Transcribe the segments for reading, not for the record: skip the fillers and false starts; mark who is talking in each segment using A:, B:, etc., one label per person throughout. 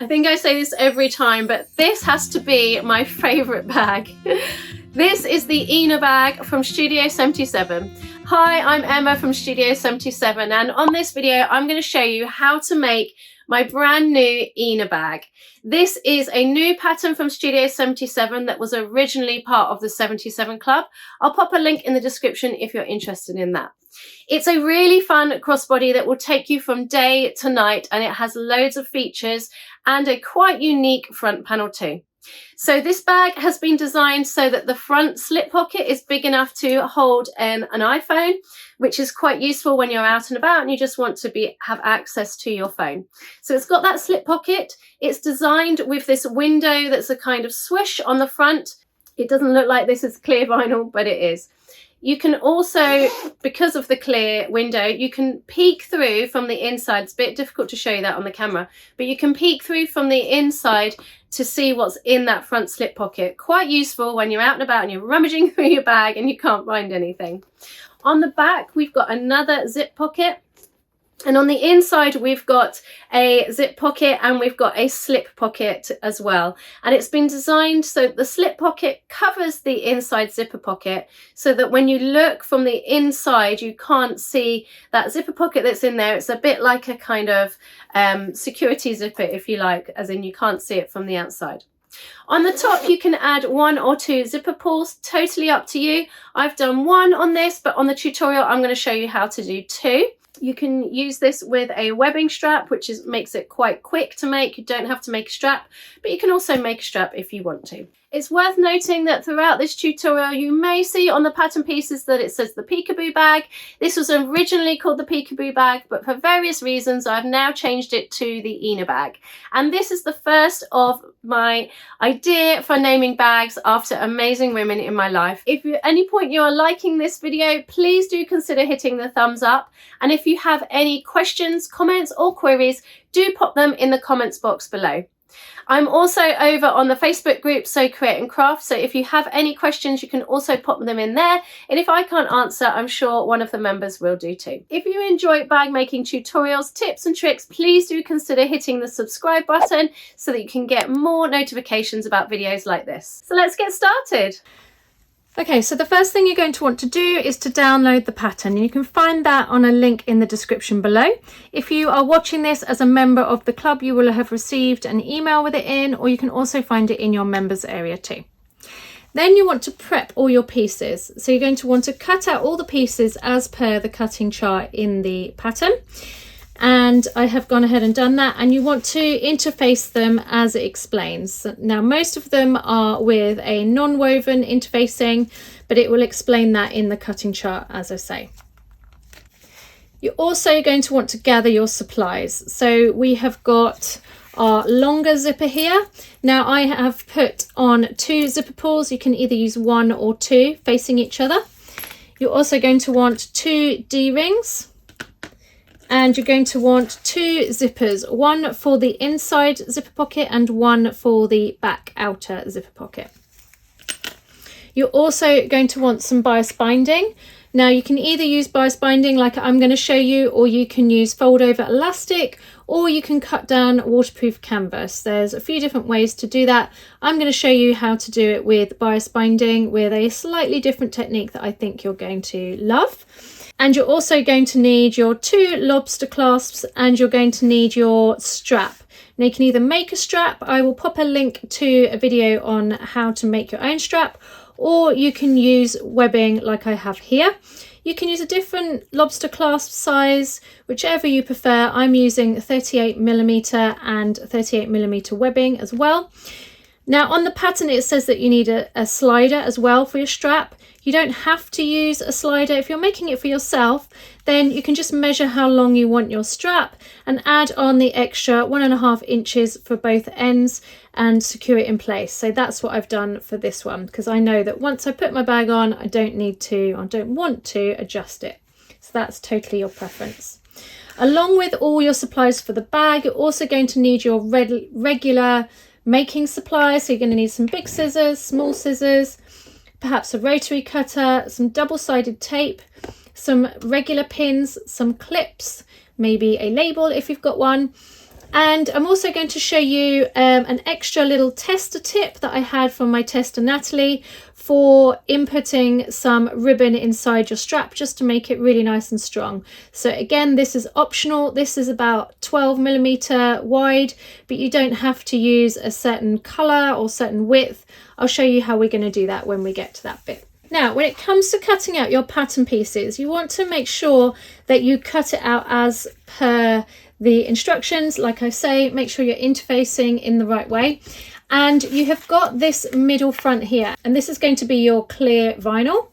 A: I think I say this every time, but this has to be my favourite bag. This is the Eena Bag from Studio 77. Hi, I'm Emma from Studio 77, and on this video I'm going to show you how to make my brand new Eena Bag. This is a new pattern from Studio 77 that was originally part of the 77 Club. I'll pop a link in the description if you're interested in that. It's a really fun crossbody that will take you from day to night, and it has loads of features and a quite unique front panel too. So this bag has been designed so that the front slip pocket is big enough to hold an iPhone, which is quite useful when you're out and about and you just want to have access to your phone. So it's got that slip pocket. It's designed with this window that's a kind of swoosh on the front. It doesn't look like this is clear vinyl, but it is. You can also, because of the clear window, you can peek through from the inside. It's a bit difficult to show you that on the camera, but you can peek through from the inside to see what's in that front slip pocket. Quite useful when you're out and about and you're rummaging through your bag and you can't find anything. On the back, we've got another zip pocket. And on the inside, we've got a zip pocket and we've got a slip pocket as well. And it's been designed so the slip pocket covers the inside zipper pocket so that when you look from the inside, you can't see that zipper pocket that's in there. It's a bit like a kind of security zipper, if you like, as in you can't see it from the outside. On the top, you can add 1 or 2 zipper pulls, totally up to you. I've done 1 on this, but on the tutorial, I'm going to show you how to do 2. You can use this with a webbing strap, which makes it quite quick to make. You don't have to make a strap, but you can also make a strap if you want to. It's worth noting that throughout this tutorial, you may see on the pattern pieces that it says the peekaboo bag. This was originally called the peekaboo bag, but for various reasons, I've now changed it to the Eena Bag. And this is the first of my idea for naming bags after amazing women in my life. If at any point you are liking this video, please do consider hitting the thumbs up. And if you have any questions, comments, or queries, do pop them in the comments box below. I'm also over on the Facebook group Sew Create and Craft, so if you have any questions you can also pop them in there, and if I can't answer I'm sure one of the members will do too. If you enjoy bag making tutorials, tips and tricks, please do consider hitting the subscribe button so that you can get more notifications about videos like this. So let's get started. Okay, so the first thing you're going to want to do is to download the pattern. You can find that on a link in the description below. If you are watching this as a member of the club, you will have received an email with it in, or you can also find it in your members area too. Then you want to prep all your pieces. So you're going to want to cut out all the pieces as per the cutting chart in the pattern. And I have gone ahead and done that, and you want to interface them as it explains. Now most of them are with a non-woven interfacing, but it will explain that in the cutting chart as I say. You're also going to want to gather your supplies. So we have got our longer zipper here. Now I have put on 2 zipper pulls. You can either use 1 or 2 facing each other. You're also going to want 2 D-rings. And you're going to want 2 zippers, 1 for the inside zipper pocket and 1 for the back outer zipper pocket. You're also going to want some bias binding. Now you can either use bias binding like I'm going to show you, or you can use fold over elastic, or you can cut down waterproof canvas. There's a few different ways to do that. I'm going to show you how to do it with bias binding with a slightly different technique that I think you're going to love. And you're also going to need your 2 lobster clasps, and you're going to need your strap. Now you can either make a strap, I will pop a link to a video on how to make your own strap, or you can use webbing like I have here. You can use a different lobster clasp size, whichever you prefer. I'm using 38mm and 38mm webbing as well. Now on the pattern it says that you need a slider as well for your strap. You don't have to use a slider. If you're making it for yourself, then you can just measure how long you want your strap and add on the extra 1.5 inches for both ends and secure it in place. So that's what I've done for this one, because I know that once I put my bag on, I don't want to adjust it. So that's totally your preference. Along with all your supplies for the bag, you're also going to need your regular making supplies. So you're going to need some big scissors, small scissors, perhaps a rotary cutter, some double-sided tape, some regular pins, some clips, maybe a label if you've got one, And I'm also going to show you an extra little tester tip that I had from my tester Natalie for inputting some ribbon inside your strap, just to make it really nice and strong. So again, this is optional. This is about 12mm wide, but you don't have to use a certain color or certain width. I'll show you how we're going to do that when we get to that bit. Now, when it comes to cutting out your pattern pieces, you want to make sure that you cut it out as per the instructions. Like I say, make sure you're interfacing in the right way. And you have got this middle front here, and this is going to be your clear vinyl.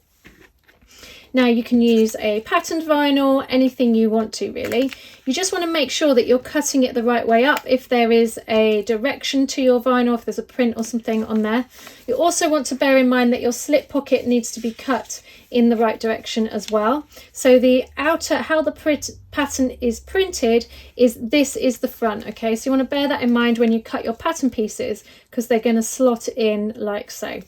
A: Now you can use a patterned vinyl, anything you want to really. You just want to make sure that you're cutting it the right way up if there is a direction to your vinyl, if there's a print or something on there. You also want to bear in mind that your slip pocket needs to be cut in the right direction as well. So the outer, how the pattern is printed, is this is the front, okay? So you want to bear that in mind when you cut your pattern pieces, because they're going to slot in like so.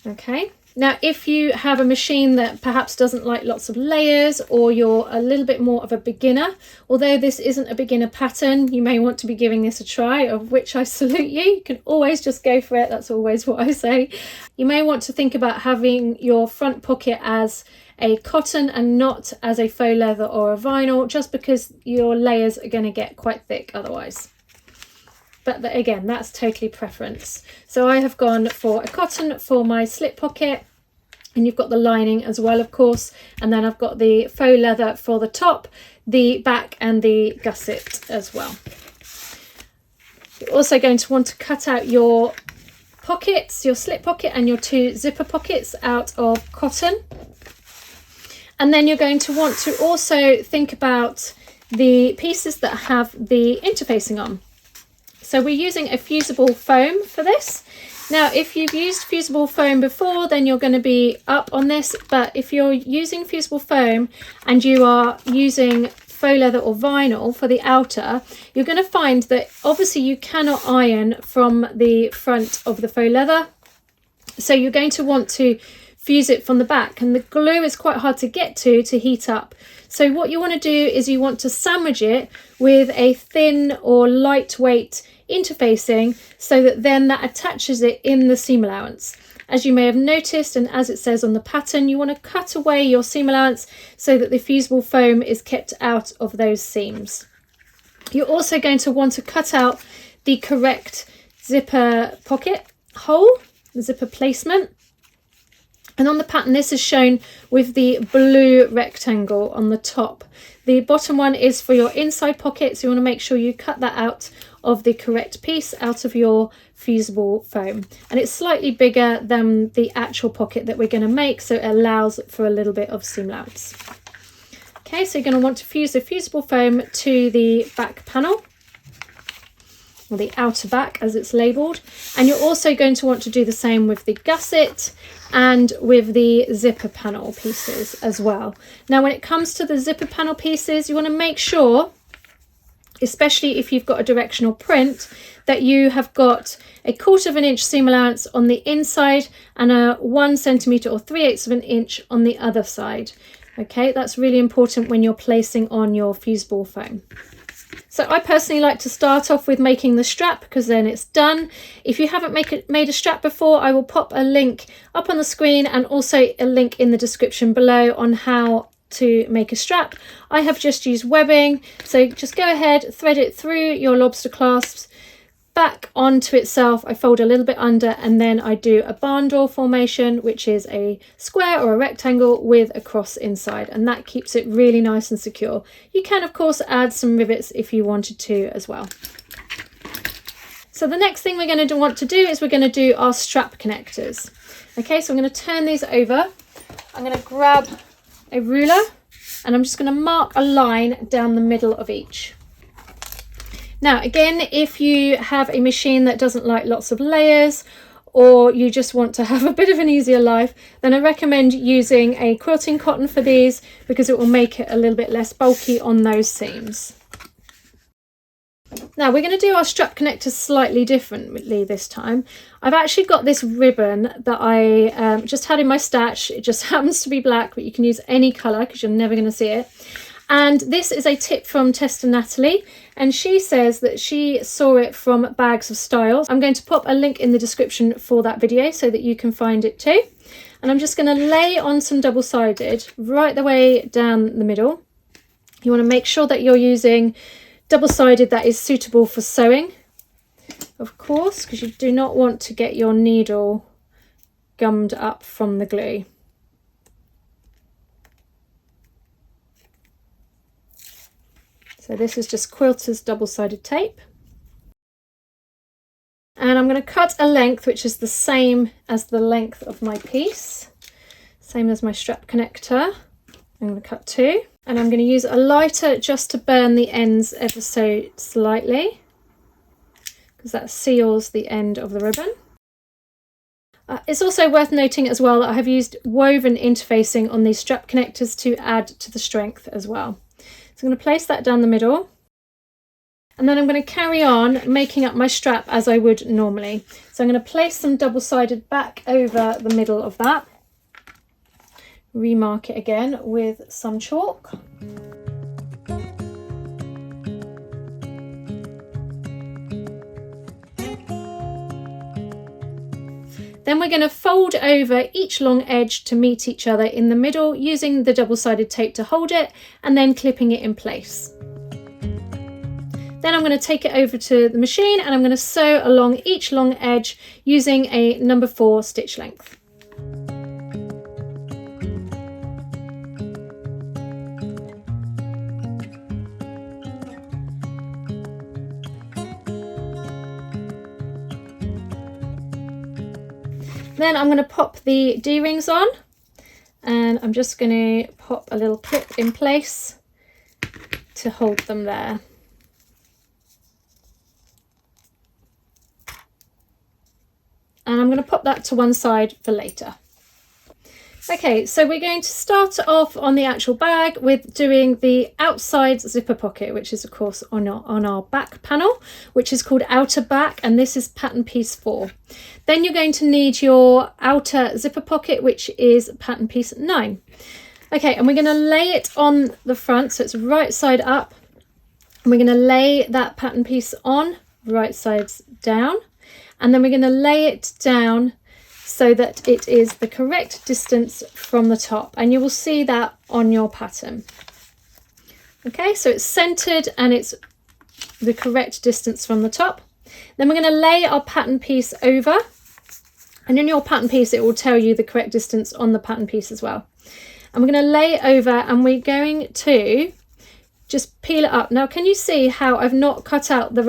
A: Okay. Now, if you have a machine that perhaps doesn't like lots of layers, or you're a little bit more of a beginner, although this isn't a beginner pattern, you may want to be giving this a try, of which I salute you. You can always just go for it. That's always what I say. You may want to think about having your front pocket as a cotton and not as a faux leather or a vinyl, just because your layers are going to get quite thick otherwise. But again, that's totally preference. So I have gone for a cotton for my slip pocket, and you've got the lining as well, of course. And then I've got the faux leather for the top, the back and the gusset as well. You're also going to want to cut out your pockets, your slip pocket and your two zipper pockets out of cotton. And then you're going to want to also think about the pieces that have the interfacing on. So we're using a fusible foam for this. Now, if you've used fusible foam before, then you're going to be up on this. But if you're using fusible foam and you are using faux leather or vinyl for the outer, you're going to find that obviously you cannot iron from the front of the faux leather. So you're going to want to fuse it from the back, and the glue is quite hard to get to heat up. So what you want to do is you want to sandwich it with a thin or lightweight interfacing, so that then that attaches it in the seam allowance. As you may have noticed, and as it says on the pattern, you want to cut away your seam allowance so that the fusible foam is kept out of those seams. You're also going to want to cut out the correct zipper pocket hole, the zipper placement. And on the pattern, this is shown with the blue rectangle on the top. The bottom one is for your inside pocket, so you want to make sure you cut that out of the correct piece, out of your fusible foam. And it's slightly bigger than the actual pocket that we're going to make, so it allows for a little bit of seam allowance. Okay, so you're going to want to fuse the fusible foam to the back panel, or the outer back as it's labelled. And you're also going to want to do the same with the gusset and with the zipper panel pieces as well. Now, when it comes to the zipper panel pieces, you want to make sure, especially if you've got a directional print, that you have got a 1/4 inch seam allowance on the inside and a 1 centimetre or 3/8 inch on the other side. Okay, that's really important when you're placing on your fusible foam. So I personally like to start off with making the strap, because then it's done. If you haven't made a strap before, I will pop a link up on the screen and also a link in the description below on how to make a strap. I have just used webbing, so just go ahead, thread it through your lobster clasps, back onto itself. I fold a little bit under, and then I do a barn door formation, which is a square or a rectangle with a cross inside, and that keeps it really nice and secure. You can of course add some rivets if you wanted to as well. So the next thing we're going to want to do is we're going to do our strap connectors. Okay, so I'm going to turn these over. I'm going to grab a ruler, and I'm just going to mark a line down the middle of each. Now, again, if you have a machine that doesn't like lots of layers, or you just want to have a bit of an easier life, then I recommend using a quilting cotton for these, because it will make it a little bit less bulky on those seams. Now we're going to do our strap connectors slightly differently this time. I've actually got this ribbon that I just had in my stash. It just happens to be black, but you can use any colour because you're never going to see it. And this is a tip from Tester Natalie, and she says that she saw it from Bags of Style. I'm going to pop a link in the description for that video so that you can find it too. And I'm just going to lay on some double-sided right the way down the middle. You want to make sure that you're using double-sided that is suitable for sewing, of course, because you do not want to get your needle gummed up from the glue. So this is just quilter's double-sided tape. And I'm going to cut a length which is the same as the length of my piece, same as my strap connector. I'm going to cut 2, and I'm going to use a lighter just to burn the ends ever so slightly, because that seals the end of the ribbon. It's also worth noting as well that I have used woven interfacing on these strap connectors to add to the strength as well. So I'm going to place that down the middle, and then I'm going to carry on making up my strap as I would normally. So I'm going to place some double-sided back over the middle of that, remark it again with some chalk. Then we're going to fold over each long edge to meet each other in the middle, using the double-sided tape to hold it and then clipping it in place. Then I'm going to take it over to the machine and I'm going to sew along each long edge using a number 4 stitch length. Then I'm going to pop the D-rings on, and I'm just going to pop a little clip in place to hold them there. And I'm going to pop that to one side for later. Okay, so we're going to start off on the actual bag with doing the outside zipper pocket, which is of course on our back panel, which is called outer back, and this is pattern piece 4. Then you're going to need your outer zipper pocket, which is pattern piece 9. Okay, and we're going to lay it on the front, so it's right side up. And we're going to lay that pattern piece on, right sides down, and then we're going to lay it down so that it is the correct distance from the top, and you will see that on your pattern. Okay, so it's centered and it's the correct distance from the top. Then we're going to lay our pattern piece over, and in your pattern piece it will tell you the correct distance on the pattern piece as well. And we're going to lay it over, and we're going to just peel it up. Now, can you see how I've not cut out the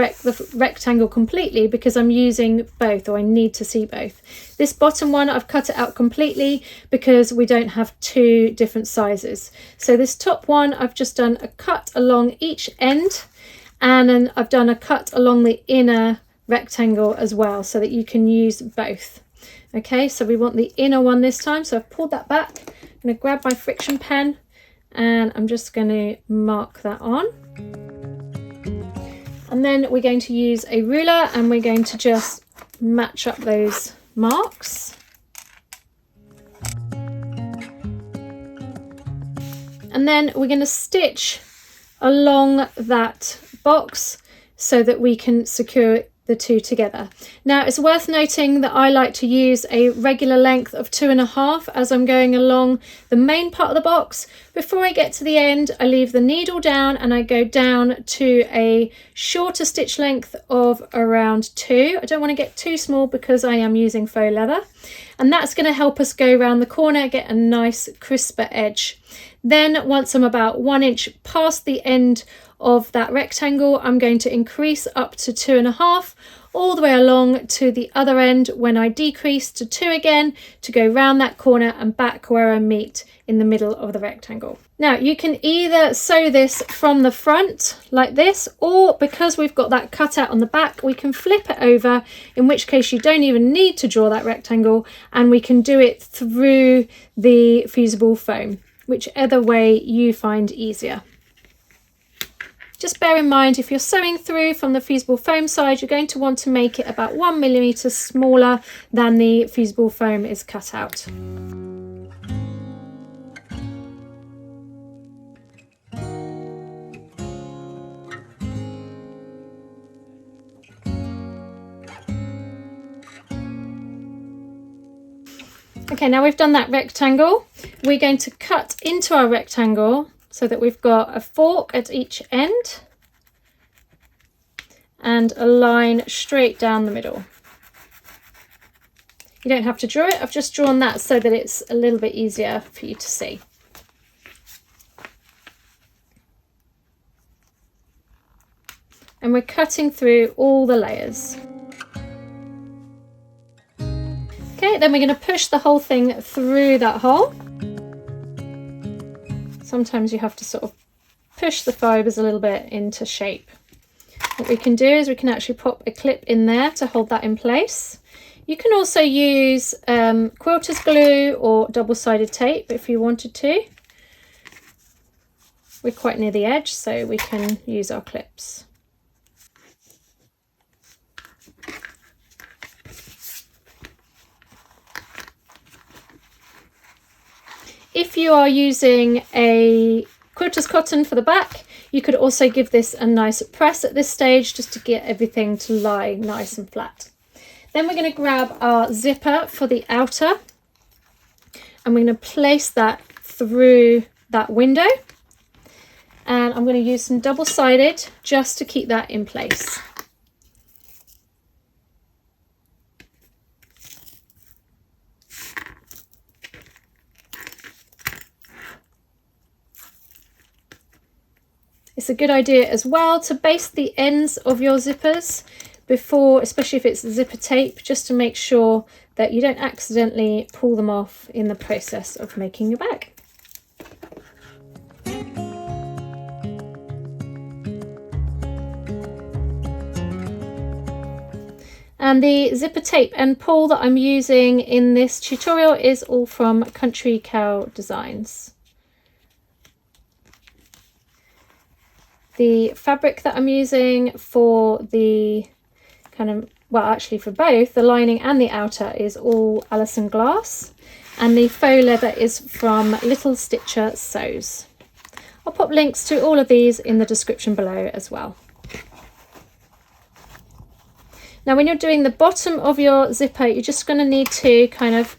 A: rectangle completely, because I'm using both, or I need to see both. This bottom one, I've cut it out completely because we don't have 2 different sizes. So this top one, I've just done a cut along each end, and then I've done a cut along the inner rectangle as well, so that you can use both. Okay, so we want the inner one this time, so I've pulled that back. I'm going to grab my friction pen, and I'm just going to mark that on. And then we're going to use a ruler, and we're going to just match up those marks. And then we're going to stitch along that box so that we can secure the 2 together. Now, it's worth noting that I like to use a regular length of 2.5 as I'm going along the main part of the box. Before I get to the end, I leave the needle down and I go down to a shorter stitch length of around 2. I don't want to get too small because I am using faux leather, and that's going to help us go around the corner, get a nice crisper edge. Then once I'm about 1 inch past the end of that rectangle, I'm going to increase up to 2.5 all the way along to the other end, when I decrease to 2 again to go round that corner and back where I meet in the middle of the rectangle. Now, you can either sew this from the front like this, or because we've got that cut out on the back, we can flip it over, in which case you don't even need to draw that rectangle, and we can do it through the fusible foam, whichever way you find easier. Just bear in mind, if you're sewing through from the fusible foam side, you're going to want to make it about 1 millimeter smaller than the fusible foam is cut out.
B: Okay, now we've done that rectangle. We're going to cut into our rectangle so that we've got a fork at each end and a line straight down the middle. You don't have to draw it, I've just drawn that so that it's a little bit easier for you to see. And we're cutting through all the layers. Okay, then we're going to push the whole thing through that hole. Sometimes you have to sort of push the fibres a little bit into shape. What we can do is we can actually pop a clip in there to hold that in place. You can also use quilter's glue or double-sided tape if you wanted to. We're quite near the edge, so we can use our clips. If you are using a quilter's cotton for the back, you could also give this a nice press at this stage just to get everything to lie nice and flat. Then we're going to grab our zipper for the outer and we're going to place that through that window, and I'm going to use some double-sided just to keep that in place. It's a good idea as well to baste the ends of your zippers before, especially if it's zipper tape, just to make sure that you don't accidentally pull them off in the process of making your bag. And the zipper tape and pull that I'm using in this tutorial is all from Country Cow Designs. The fabric that I'm using for the actually for both the lining and the outer is all Alison glass, and the faux leather is from Little Stitcher Sews. I'll pop links to all of these in the description below as well. Now when you're doing the bottom of your zipper, you're just going to need to kind of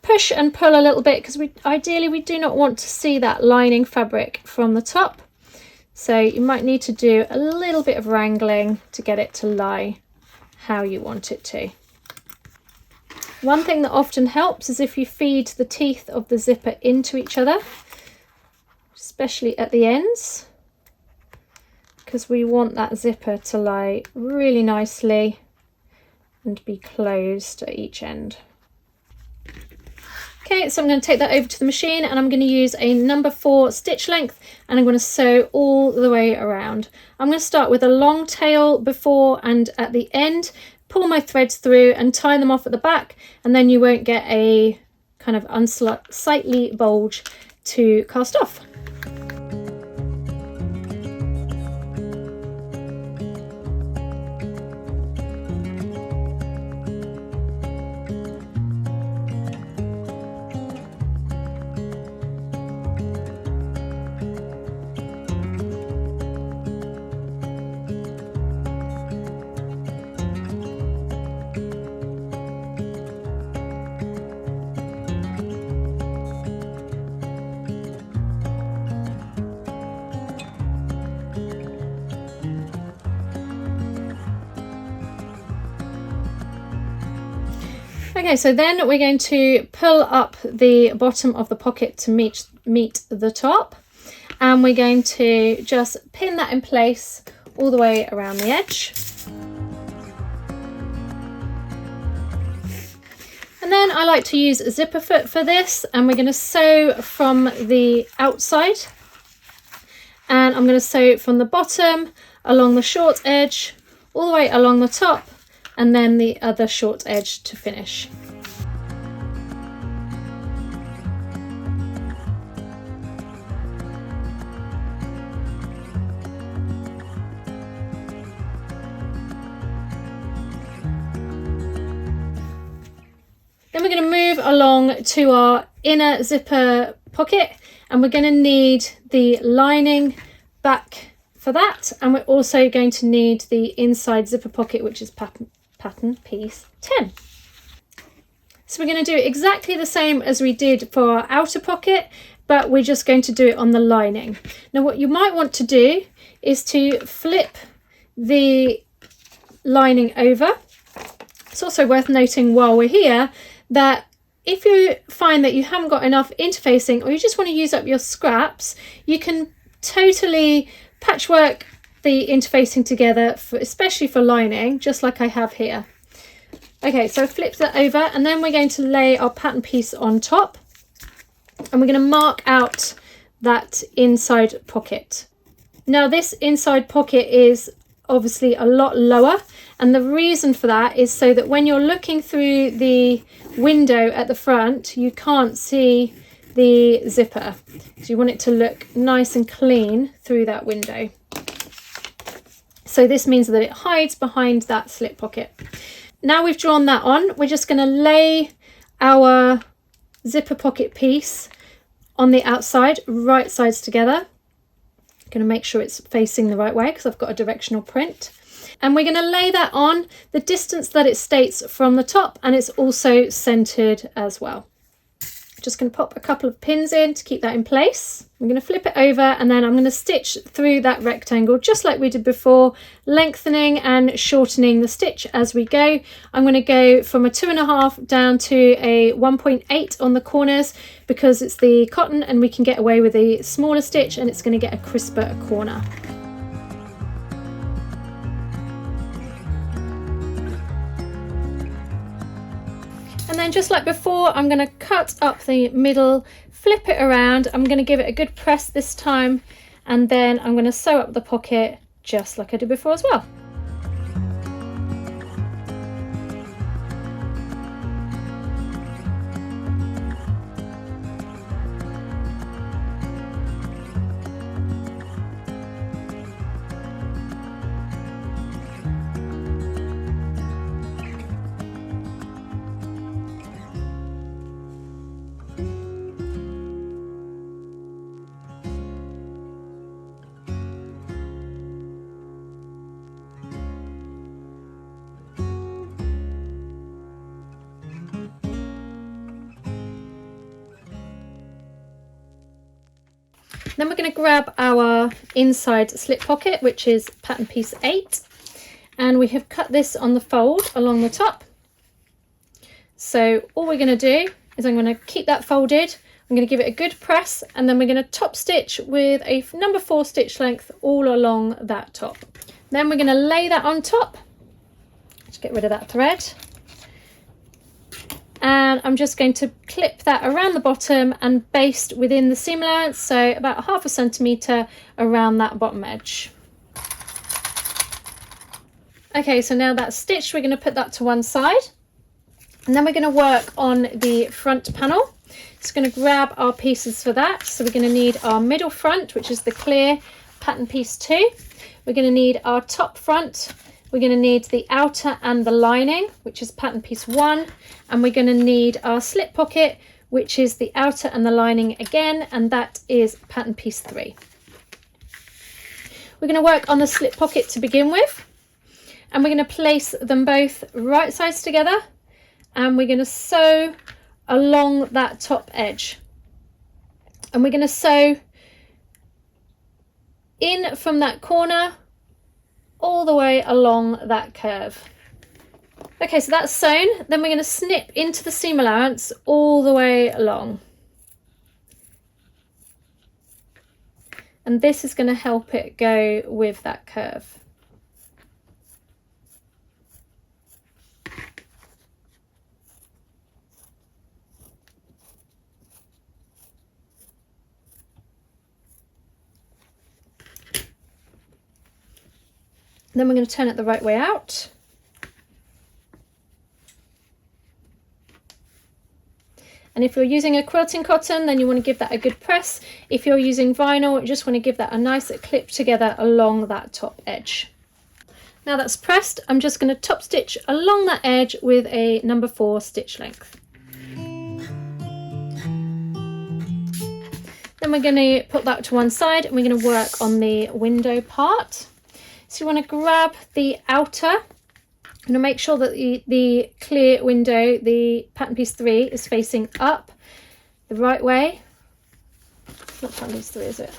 B: push and pull a little bit, because ideally we do not want to see that lining fabric from the top. So you might need to do a little bit of wrangling to get it to lie how you want it to. One thing that often helps is if you feed the teeth of the zipper into each other, especially at the ends, because we want that zipper to lie really nicely and be closed at each end. Okay, so I'm going to take that over to the machine and I'm going to use a number 4 stitch length and I'm going to sew all the way around. I'm going to start with a long tail before and at the end, pull my threads through and tie them off at the back, and then you won't get a kind of unsightly bulge to cast off. Okay, so then we're going to pull up the bottom of the pocket to meet the top, and we're going to just pin that in place all the way around the edge. And then I like to use a zipper foot for this, and we're going to sew from the outside, and I'm going to sew from the bottom along the short edge all the way along the top, and then the other short edge to finish. Then we're going to move along to our inner zipper pocket, and we're going to need the lining back for that, and we're also going to need the inside zipper pocket, which is pattern piece 10. So we're going to do exactly the same as we did for our outer pocket, but we're just going to do it on the lining. Now what you might want to do is to flip the lining over. It's also worth noting while we're here that if you find that you haven't got enough interfacing, or you just want to use up your scraps, you can totally patchwork the interfacing together, especially for lining, just like I have here. Okay, so flip that over, and then we're going to lay our pattern piece on top, and we're going to mark out that inside pocket. Now this inside pocket is obviously a lot lower, and the reason for that is so that when you're looking through the window at the front, you can't see the zipper. So you want it to look nice and clean through that window. So this means that it hides behind that slip pocket. Now we've drawn that on, we're just going to lay our zipper pocket piece on the outside, right sides together. I'm going to make sure it's facing the right way because I've got a directional print. And we're going to lay that on the distance that it states from the top, and it's also centered as well. Just going to pop a couple of pins in to keep that in place. I'm going to flip it over, and then I'm going to stitch through that rectangle just like we did before, lengthening and shortening the stitch as we go. I'm going to go from a 2.5 down to a 1.8 on the corners because it's the cotton and we can get away with a smaller stitch and it's going to get a crisper corner. And then just like before, I'm going to cut up the middle, flip it around. I'm going to give it a good press this time, and then I'm going to sew up the pocket just like I did before as well. Then we're going to grab our inside slip pocket, which is pattern piece 8, and we have cut this on the fold along the top. So all we're going to do is I'm going to keep that folded, I'm going to give it a good press, and then we're going to top stitch with a number 4 stitch length all along that top. Then we're going to lay that on top. Just get rid of that thread. And I'm just going to clip that around the bottom and baste within the seam allowance, so about 0.5 centimetre around that bottom edge. Okay, so now that's stitched, we're going to put that to one side, and then we're going to work on the front panel. Just going to grab our pieces for that. So we're going to need our middle front, which is the clear pattern piece 2. We're going to need our top front. We're going to need the outer and the lining, which is pattern piece 1, and we're going to need our slip pocket, which is the outer and the lining again, and that is pattern piece 3. We're going to work on the slip pocket to begin with, and we're going to place them both right sides together, and we're going to sew along that top edge, and we're going to sew in from that corner all the way along that curve. Okay, so that's sewn. Then we're going to snip into the seam allowance all the way along. And this is going to help it go with that curve. Then we're going to turn it the right way out. And if you're using a quilting cotton, then you want to give that a good press. If you're using vinyl, you just want to give that a nice clip together along that top edge. Now that's pressed, I'm just going to top stitch along that edge with a number 4 stitch length. Then we're going to put that to one side and we're going to work on the window part. So you want to grab the outer I'm going to make sure that the clear window, the pattern piece 3, is facing up the right way. It's not pattern piece 3, is it?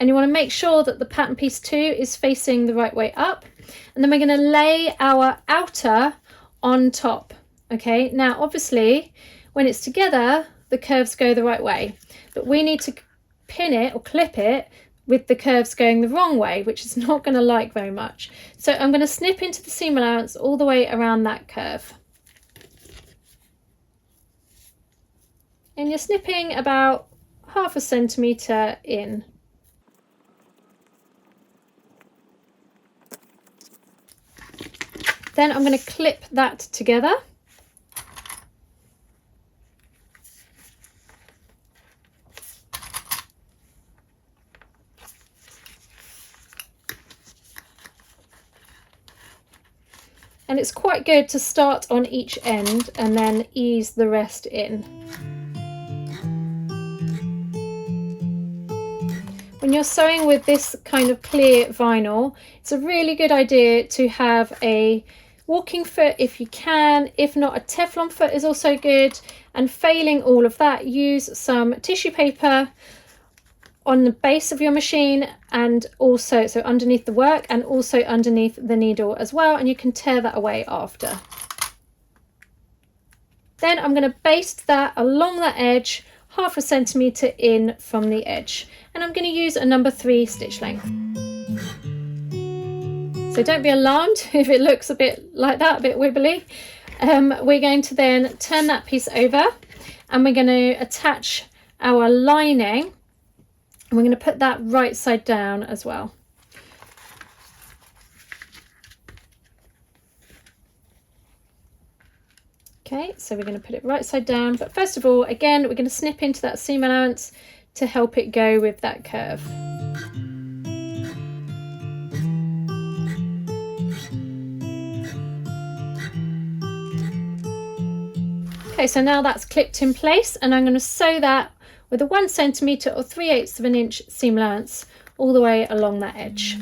B: And you want to make sure that the pattern piece 2 is facing the right way up. And then we're going to lay our outer on top. Okay, now obviously when it's together, the curves go the right way, but we need to pin it or clip it with the curves going the wrong way, which is not going to like very much. So I'm going to snip into the seam allowance all the way around that curve. And you're snipping about 1/2 centimetre in. Then I'm going to clip that together. And it's quite good to start on each end and then ease the rest in. When you're sewing with this kind of clear vinyl, it's a really good idea to have a walking foot if you can. If not, a Teflon foot is also good. And failing all of that, use some tissue paper on the base of your machine, and also so underneath the work and also underneath the needle as well, and you can tear that away after. Then I'm going to baste that along that edge 1/2 centimetre in from the edge, and I'm going to use a number 3 stitch length. So don't be alarmed if it looks a bit like that, a bit wibbly. We're going to then turn that piece over and we're going to attach our lining. And we're going to put that right side down as well. Okay, so we're going to put it right side down. But first of all, again, we're going to snip into that seam allowance to help it go with that curve. Okay, so now that's clipped in place, and I'm going to sew that with a 1 centimetre or 3/8 of an inch seam allowance all the way along that edge.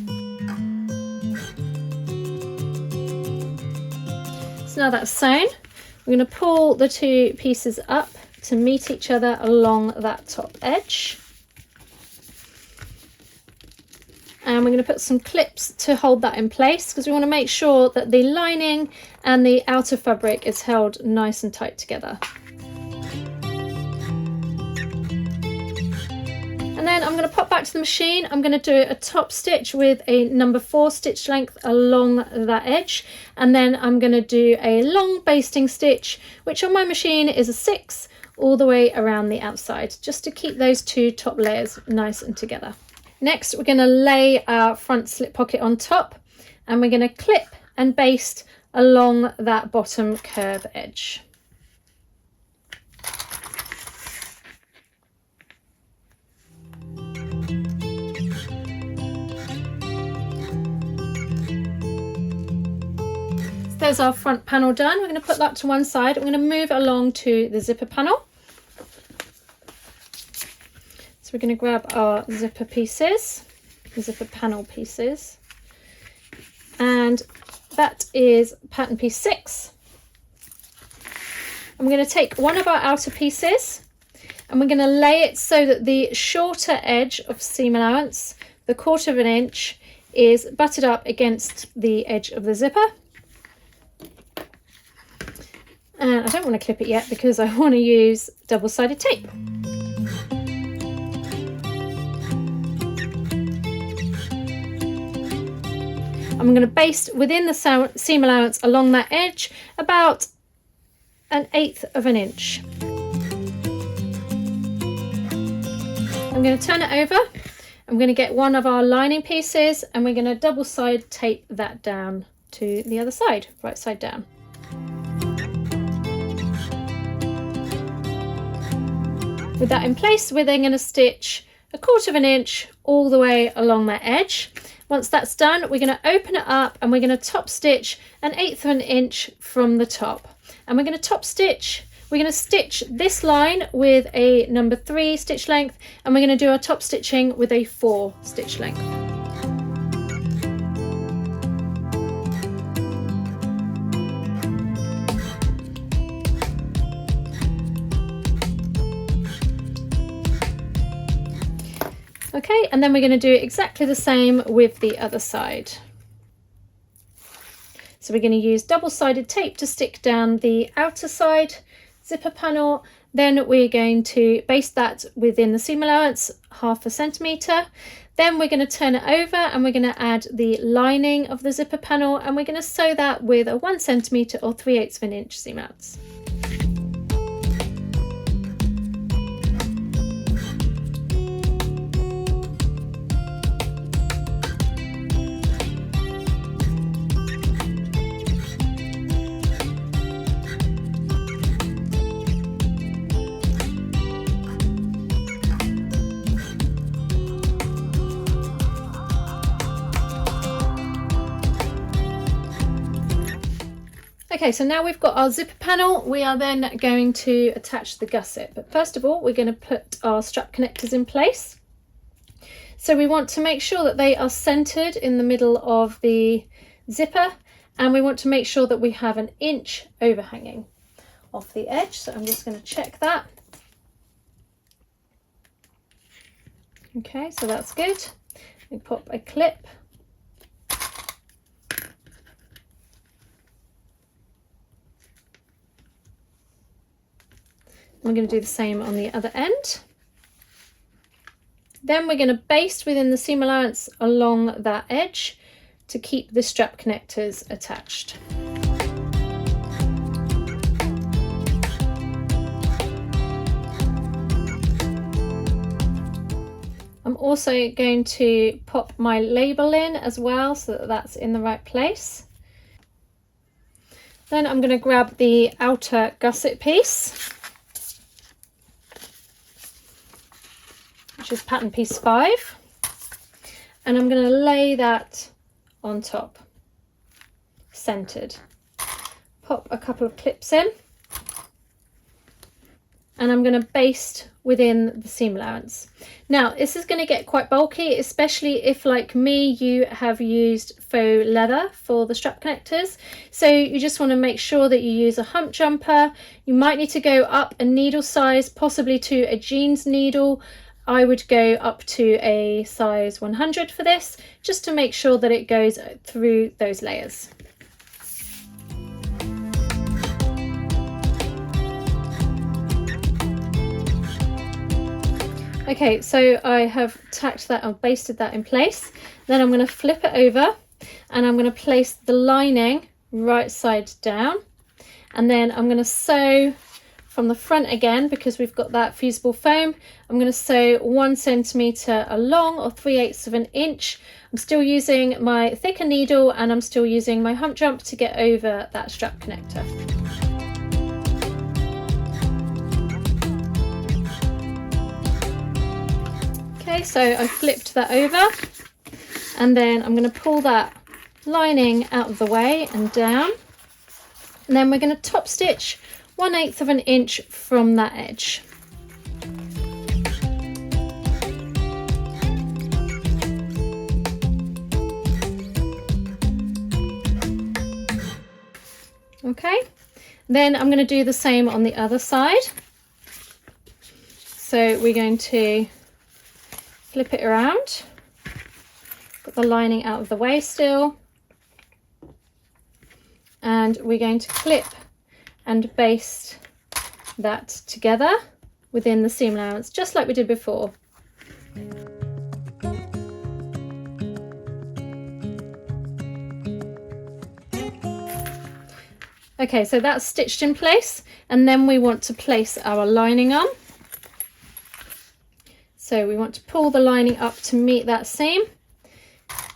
B: So now that's sewn, we're going to pull the 2 pieces up to meet each other along that top edge. And we're going to put some clips to hold that in place, because we want to make sure that the lining and the outer fabric is held nice and tight together. And then I'm going to pop back to the machine. I'm going to do a top stitch with a number 4 stitch length along that edge, and then I'm going to do a long basting stitch, which on my machine is a 6, all the way around the outside, just to keep those 2 top layers nice and together. Next, we're going to lay our front slip pocket on top, and we're going to clip and baste along that bottom curve edge. There's our front panel done. We're going to put that to one side. I'm going to move along to the zipper panel. So we're going to grab our zipper pieces, the zipper panel pieces, and that is pattern piece 6. And we're going to take one of our outer pieces and we're going to lay it so that the shorter edge of seam allowance, the 1/4 of an inch, is butted up against the edge of the zipper. And I don't want to clip it yet because I want to use double-sided tape. I'm going to baste within the seam allowance along that edge about 1/8 of an inch. I'm going to turn it over. I'm going to get one of our lining pieces and we're going to double-side tape that down to the other side, right side down. With that in place, we're then going to stitch 1/4 of an inch all the way along that edge. Once that's done, we're going to open it up and we're going to top stitch 1/8 of an inch from the top. And we're going to top stitch, we're going to stitch this line with a number 3 stitch length, and we're going to do our top stitching with a 4 stitch length. Okay, and then we're going to do exactly the same with the other side. So we're going to use double-sided tape to stick down the outer side zipper panel. Then we're going to baste that within the seam allowance 1/2 centimetre. Then we're going to turn it over and we're going to add the lining of the zipper panel, and we're going to sew that with a 1 centimetre or 3/8 of an inch seam allowance. Okay, so now we've got our zipper panel, we are then going to attach the gusset. But first of all, we're going to put our strap connectors in place. So we want to make sure that they are centered in the middle of the zipper, and we want to make sure that we have an inch overhanging off the edge. So I'm just going to check that. Okay, so that's good. We pop a clip. We're going to do the same on the other end. Then we're going to baste within the seam allowance along that edge to keep the strap connectors attached. I'm also going to pop my label in as well so that that's in the right place. Then I'm going to grab the outer gusset piece, which is pattern piece 5, and I'm going to lay that on top, centered. Pop a couple of clips in, and I'm going to baste within the seam allowance. Now this is going to get quite bulky, especially if, like me, you have used faux leather for the strap connectors. So you just want to make sure that you use a hump jumper. You might need to go up a needle size, possibly to a jeans needle. I would go up to a size 100 for this, just to make sure that it goes through those layers. Okay, so I have tacked that and basted that in place. Then I'm going to flip it over and I'm going to place the lining right side down, and then I'm going to sew from the front again, because we've got that fusible foam. I'm going to sew 1 centimetre along, or 3/8 of an inch. I'm still using my thicker needle and I'm still using my hump jump to get over that strap connector. Okay, so I flipped that over, and then I'm going to pull that lining out of the way and down, and then we're going to top stitch 1/8 of an inch from that edge. Okay, then I'm going to do the same on the other side. So we're going to flip it around, got the lining out of the way still, and we're going to clip and baste that together within the seam allowance, just like we did before. Okay, so that's stitched in place, and then we want to place our lining on. So we want to pull the lining up to meet that seam.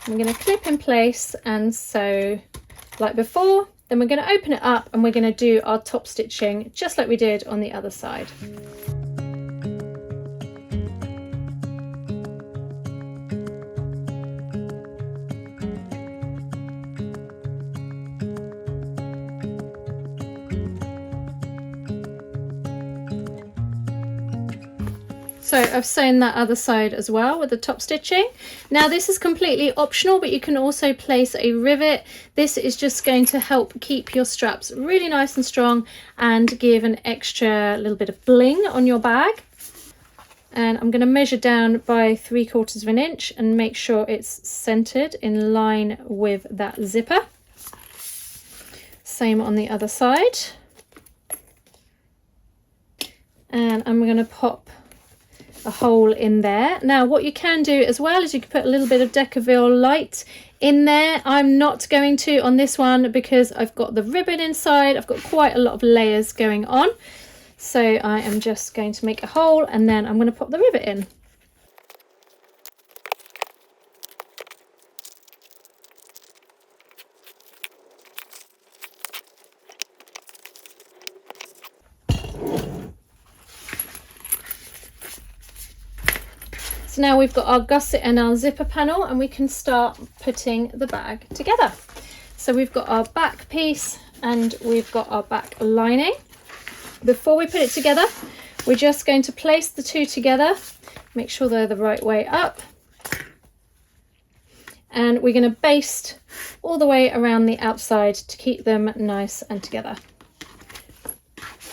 B: I'm going to clip in place and sew like before. Then we're going to open it up and we're going to do our top stitching just like we did on the other side. So I've sewn that other side as well with the top stitching. Now this is completely optional, but you can also place a rivet. This is just going to help keep your straps really nice and strong and give an extra little bit of bling on your bag. and I'm going to measure down by 3/4 of an inch and make sure it's centered in line with that zipper. Same on the other side. And I'm going to pop a hole in there. Now what you can do as well is you can put a little bit of Decaville light in there. I'm not going to on this one because I've got the ribbon inside. I've got quite a lot of layers going on. So I am just going to make a hole and then I'm going to pop the rivet in. So now we've got our gusset and our zipper panel and we can start putting the bag together. So we've got our back piece and we've got our back lining. Before we put it together, we're just going to place the two together, make sure they're the right way up. And we're going to baste all the way around the outside to keep them nice and together.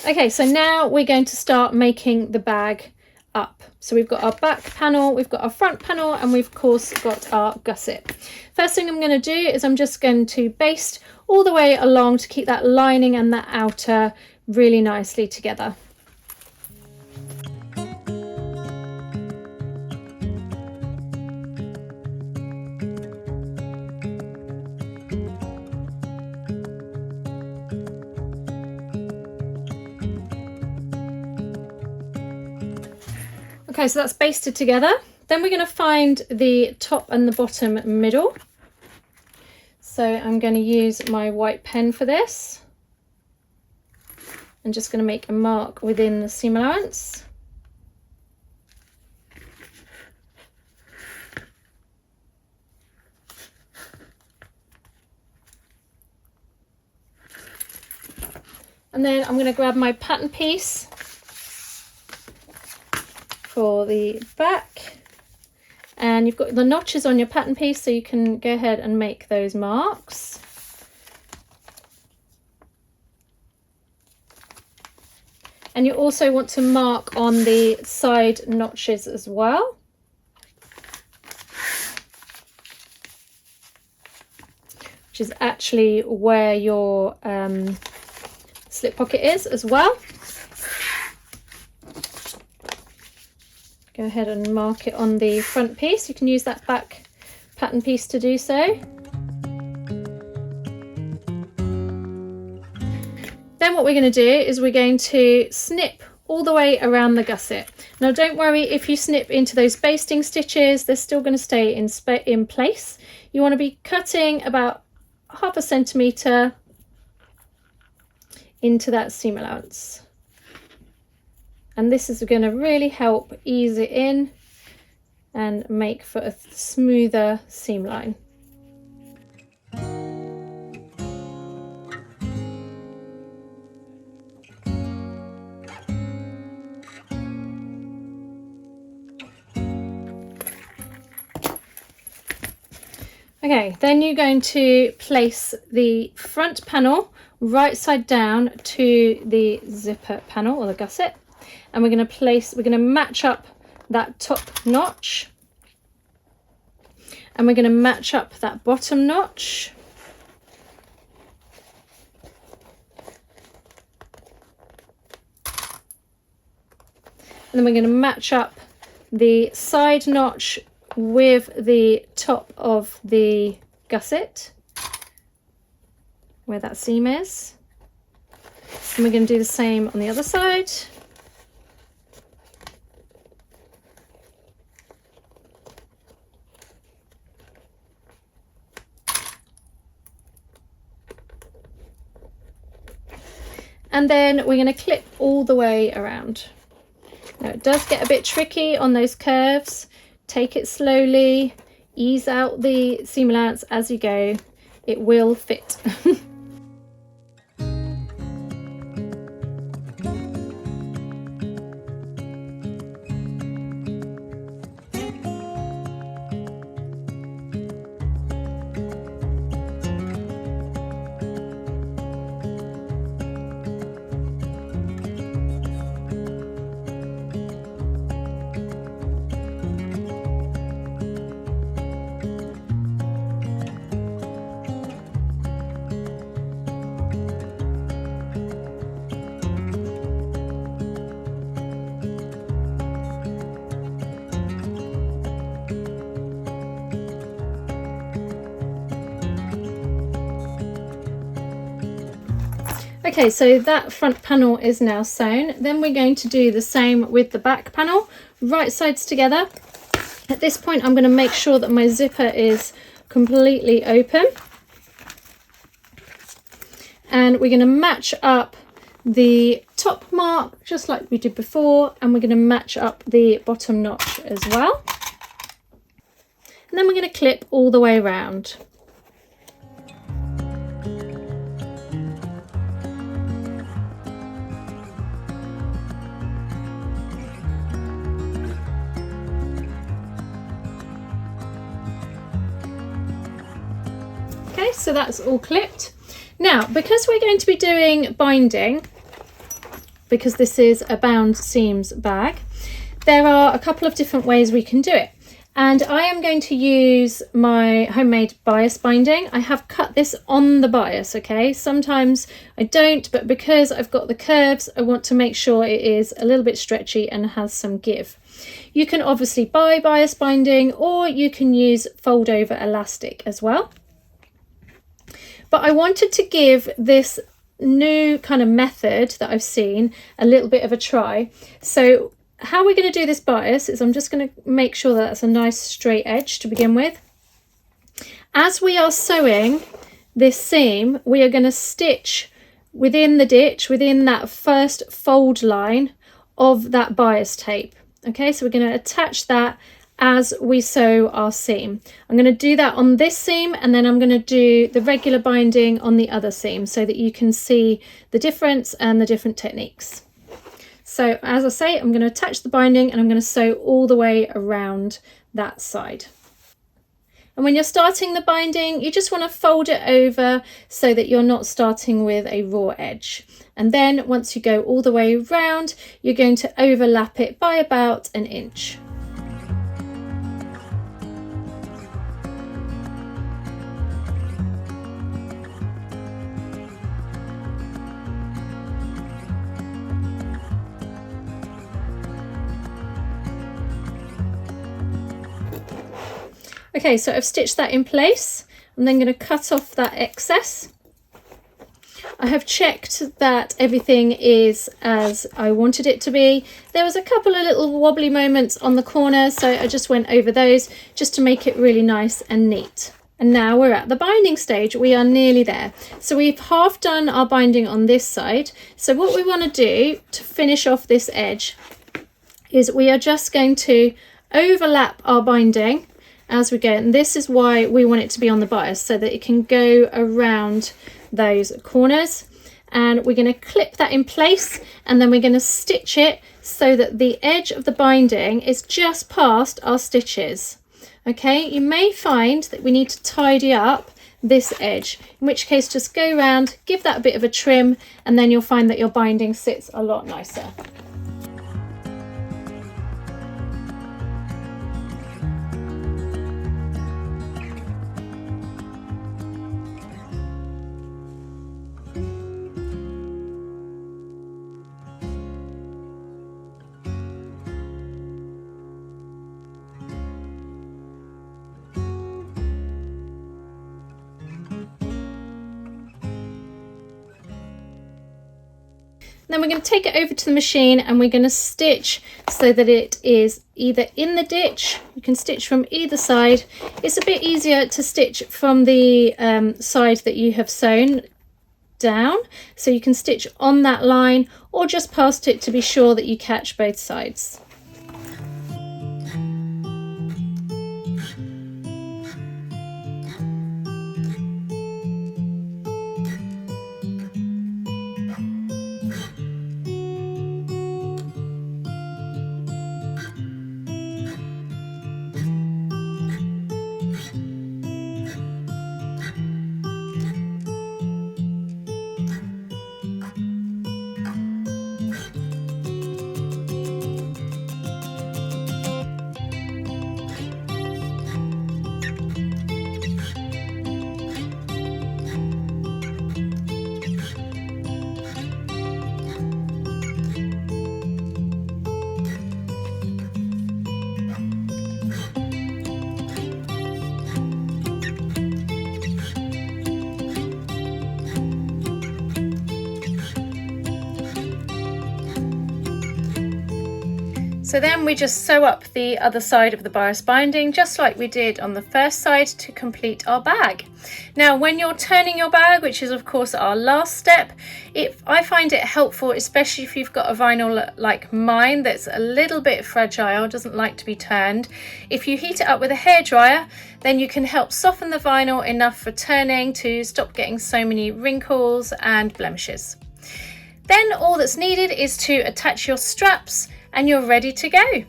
B: Okay, so now we're going to start making the bag up. So we've got our back panel, we've got our front panel, and we've of course got our gusset. First thing I'm going to do is I'm just going to baste all the way along to keep that lining and that outer really nicely together. Okay, so that's basted together. Then we're going to find the top and the bottom middle. So I'm going to use my white pen for this. I'm just going to make a mark within the seam allowance. And then I'm going to grab my pattern piece for the back, and you've got the notches on your pattern piece so you can go ahead and make those marks. And you also want to mark on the side notches as well. Which is actually where your slip pocket is as well. Go ahead and mark it on the front piece. You can use that back pattern piece to do so. Then what we're going to do is we're going to snip all the way around the gusset. Now don't worry if you snip into those basting stitches, they're still going to stay in place. You want to be cutting about 1/2 centimetre into that seam allowance. And this is going to really help ease it in and make for a smoother seam line. Okay, then you're going to place the front panel right side down to the zipper panel or the gusset. And we're going to match up that top notch, and we're going to match up that bottom notch, and then we're going to match up the side notch with the top of the gusset where that seam is, and we're going to do the same on the other side. And then we're going to clip all the way around. Now it does get a bit tricky on those curves. Take it slowly, ease out the seam allowance as you go. It will fit. Okay, so that front panel is now sewn. Then we're going to do the same with the back panel, right sides together. At this point, I'm going to make sure that my zipper is completely open. And we're going to match up the top mark just like we did before, and we're going to match up the bottom notch as well. And then we're going to clip all the way around. Okay, so that's all clipped. Now, because we're going to be doing binding, because this is a bound seams bag, there are a couple of different ways we can do it. And I am going to use my homemade bias binding. I have cut this on the bias, okay? Sometimes I don't, but because I've got the curves, I want to make sure it is a little bit stretchy and has some give. You can obviously buy bias binding, or you can use fold over elastic as well. But I wanted to give this new kind of method that I've seen a little bit of a try. So how we're going to do this bias is I'm just going to make sure that that's a nice straight edge to begin with. As we are sewing this seam, we are going to stitch within the ditch, within that first fold line of that bias tape. Okay, so we're going to attach that as we sew our seam. I'm going to do that on this seam, and then I'm going to do the regular binding on the other seam so that you can see the difference and the different techniques. So as I say, I'm going to attach the binding and I'm going to sew all the way around that side. And when you're starting the binding, you just want to fold it over so that you're not starting with a raw edge. And then once you go all the way around, you're going to overlap it by about an inch. Okay, so I've stitched that in place. I'm then going to cut off that excess. I have checked that everything is as I wanted it to be. There was a couple of little wobbly moments on the corner, so I just went over those just to make it really nice and neat. And now we're at the binding stage. We are nearly there. So we've half done our binding on this side. So what we want to do to finish off this edge is we are just going to overlap our binding as we go, and this is why we want it to be on the bias, so that it can go around those corners. And we're going to clip that in place, and then we're going to stitch it so that the edge of the binding is just past our stitches. Okay, you may find that we need to tidy up this edge, in which case just go around, give that a bit of a trim, and then you'll find that your binding sits a lot nicer. Then we're going to take it over to the machine and we're going to stitch so that it is either in the ditch. You can stitch from either side. It's a bit easier to stitch from the side that you have sewn down, so you can stitch on that line or just past it to be sure that you catch both sides.
A: So then we just sew up the other side of the bias binding just like we did on the first side to complete our bag. Now when you're turning your bag, which is of course our last step, I find it helpful, especially if you've got a vinyl like mine that's a little bit fragile, doesn't like to be turned. If you heat it up with a hairdryer, then you can help soften the vinyl enough for turning to stop getting so many wrinkles and blemishes. Then all that's needed is to attach your straps and you're ready to go.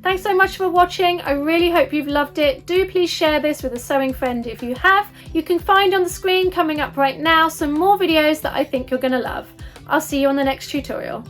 A: Thanks so much for watching. I really hope you've loved it. Do please share this with a sewing friend if you have. You can find on the screen coming up right now some more videos that I think you're going to love. I'll see you on the next tutorial.